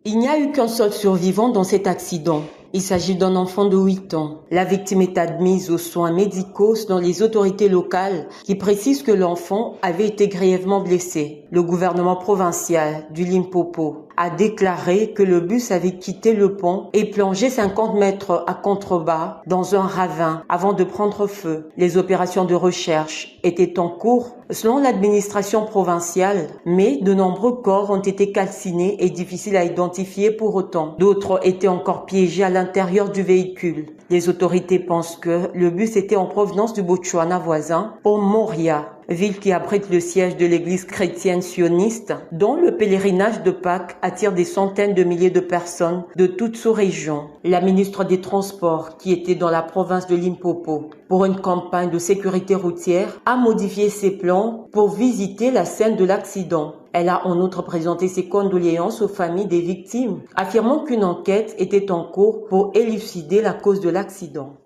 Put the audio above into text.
Il n'y a eu qu'un seul survivant dans cet accident. Il s'agit d'un enfant de 8 ans. La victime est admise aux soins médicaux dans les autorités locales qui précisent que l'enfant avait été grièvement blessé. Le gouvernement provincial du Limpopo a déclaré que le bus avait quitté le pont et plongé 50 mètres à contrebas dans un ravin avant de prendre feu. Les opérations de recherche étaient en cours selon l'administration provinciale, mais de nombreux corps ont été calcinés et difficiles à identifier pour autant. D'autres étaient encore piégés à l'intérieur du véhicule. Les autorités pensent que le bus était en provenance du Botswana voisin, au Moria, ville qui abrite le siège de l'église chrétienne sioniste, dont le pèlerinage de Pâques attire des centaines de milliers de personnes de toute sous-région. La ministre des Transports, qui était dans la province de Limpopo pour une campagne de sécurité routière, a modifié ses plans pour visiter la scène de l'accident. Elle a en outre présenté ses condoléances aux familles des victimes, affirmant qu'une enquête était en cours pour élucider la cause de l'accident.